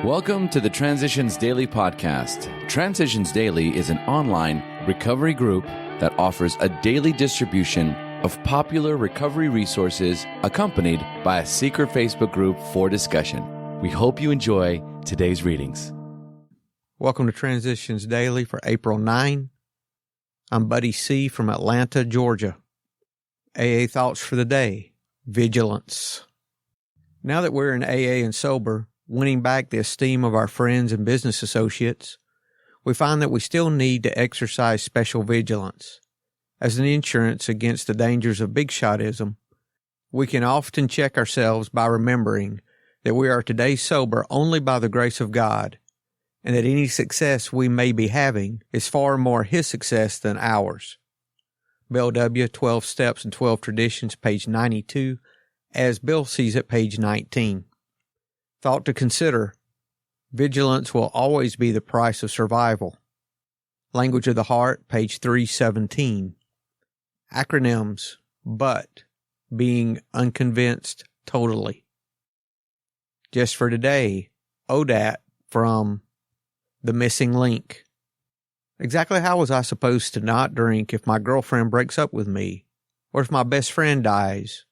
Welcome to the Transitions Daily podcast. Transitions Daily is an online recovery group that offers a daily distribution of popular recovery resources accompanied by a secret Facebook group for discussion. We hope you enjoy today's readings. Welcome to Transitions Daily for April 9. I'm Buddy C. from Atlanta, Georgia. AA thoughts for the day: Vigilance. Now that we're in AA and sober, winning back the esteem of our friends and business associates, we find that we still need to exercise special vigilance. As an insurance against the dangers of big shotism, we can often check ourselves by remembering that we are today sober only by the grace of God, and that any success we may be having is far more His success than ours. Bill W., 12 Steps and 12 Traditions, page 92, as Bill sees it, page 19. Thought to consider: vigilance will always be the price of survival. Language of the Heart, page 317. Acronyms: BUT, being unconvinced totally. Just for today, ODAT from The Missing Link. Exactly how was I supposed to not drink if my girlfriend breaks up with me, or if my best friend dies,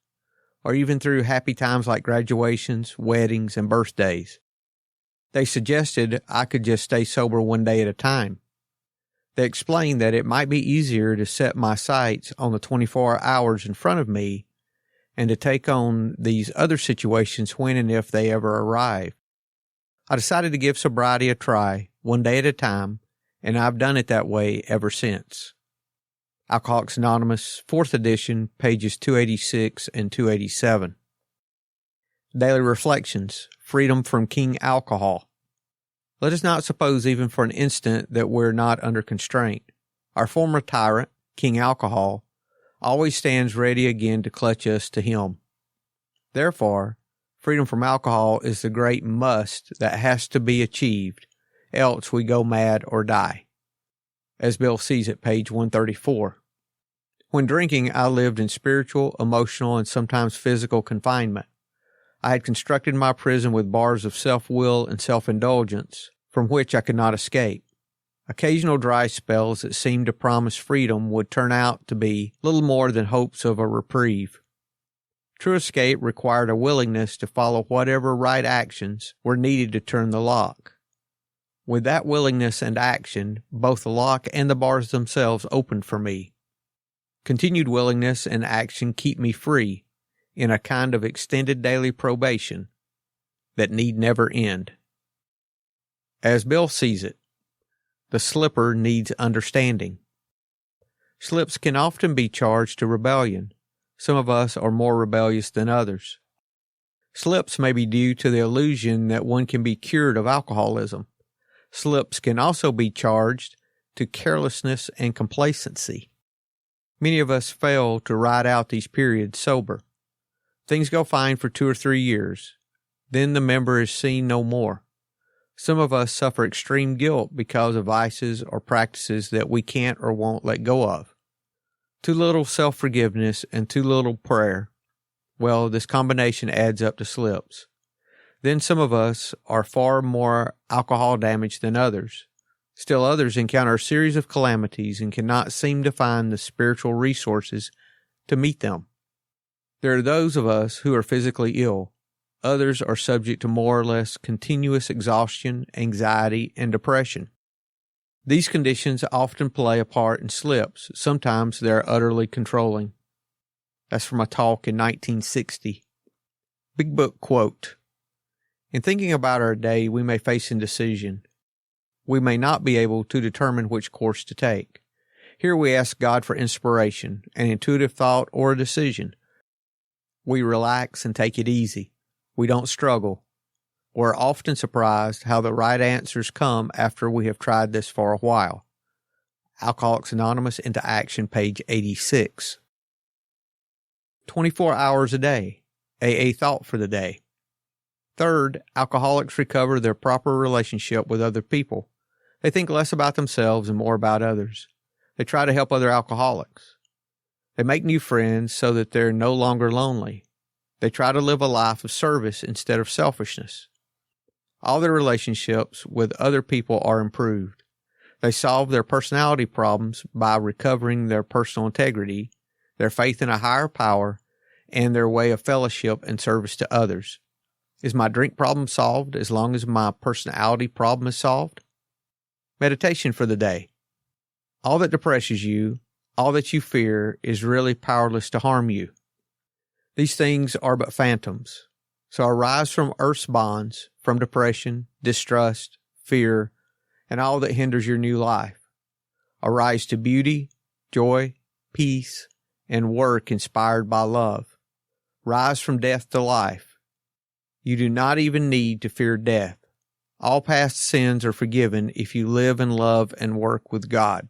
or even through happy times like graduations, weddings, and birthdays? They suggested I could just stay sober one day at a time. They explained that it might be easier to set my sights on the 24 hours in front of me and to take on these other situations when and if they ever arrive. I decided to give sobriety a try, one day at a time, and I've done it that way ever since. Alcoholics Anonymous, 4th edition, pages 286 and 287. Daily Reflections: Freedom from King Alcohol. Let us not suppose even for an instant that we're not under constraint. Our former tyrant, King Alcohol, always stands ready again to clutch us to him. Therefore, freedom from alcohol is the great must that has to be achieved, else we go mad or die. As Bill sees it, page 134. When drinking, I lived in spiritual, emotional, and sometimes physical confinement. I had constructed my prison with bars of self-will and self-indulgence, from which I could not escape. Occasional dry spells that seemed to promise freedom would turn out to be little more than hopes of a reprieve. True escape required a willingness to follow whatever right actions were needed to turn the lock. With that willingness and action, both the lock and the bars themselves opened for me. Continued willingness and action keep me free in a kind of extended daily probation that need never end. As Bill sees it, the slipper needs understanding. Slips can often be charged to rebellion. Some of us are more rebellious than others. Slips may be due to the illusion that one can be cured of alcoholism. Slips can also be charged to carelessness and complacency. Many of us fail to ride out these periods sober. Things go fine for 2 or 3 years. Then the member is seen no more. Some of us suffer extreme guilt because of vices or practices that we can't or won't let go of. Too little self-forgiveness and too little prayer. Well, this combination adds up to slips. Then some of us are far more alcohol damaged than others. Still others encounter a series of calamities and cannot seem to find the spiritual resources to meet them. There are those of us who are physically ill. Others are subject to more or less continuous exhaustion, anxiety, and depression. These conditions often play a part in slips. Sometimes they are utterly controlling. That's from a talk in 1960. Big Book quote: in thinking about our day, we may face indecision. We may not be able to determine which course to take. Here we ask God for inspiration, an intuitive thought, or a decision. We relax and take it easy. We don't struggle. We're often surprised how the right answers come after we have tried this for a while. Alcoholics Anonymous Into Action, page 86. 24 hours a day. AA thought for the day. Third, alcoholics recover their proper relationship with other people. They think less about themselves and more about others. They try to help other alcoholics. They make new friends so that they're no longer lonely. They try to live a life of service instead of selfishness. All their relationships with other people are improved. They solve their personality problems by recovering their personal integrity, their faith in a higher power, and their way of fellowship and service to others. Is my drink problem solved as long as my personality problem is solved? Meditation for the day. All that depresses you, all that you fear, is really powerless to harm you. These things are but phantoms. So arise from earth's bonds, from depression, distrust, fear, and all that hinders your new life. Arise to beauty, joy, peace, and work inspired by love. Rise from death to life. You do not even need to fear death. All past sins are forgiven if you live and love and work with God.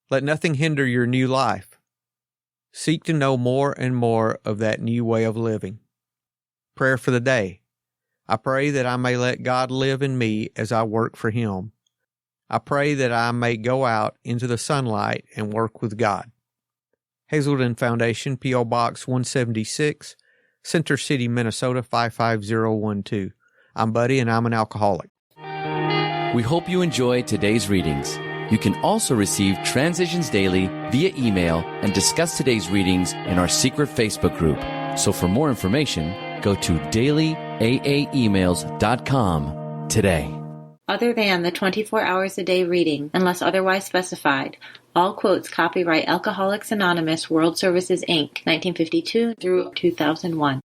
Let nothing hinder your new life. Seek to know more and more of that new way of living. Prayer for the day. I pray that I may let God live in me as I work for Him. I pray that I may go out into the sunlight and work with God. Hazelden Foundation, P.O. Box 176, Center City, Minnesota 55012. I'm Buddy, and I'm an alcoholic. We hope you enjoyed today's readings. You can also receive Transitions Daily via email and discuss today's readings in our secret Facebook group. So for more information, go to dailyaaemails.com today. Other than the 24 hours a day reading, unless otherwise specified, all quotes copyright Alcoholics Anonymous World Services, Inc., 1952 through 2001.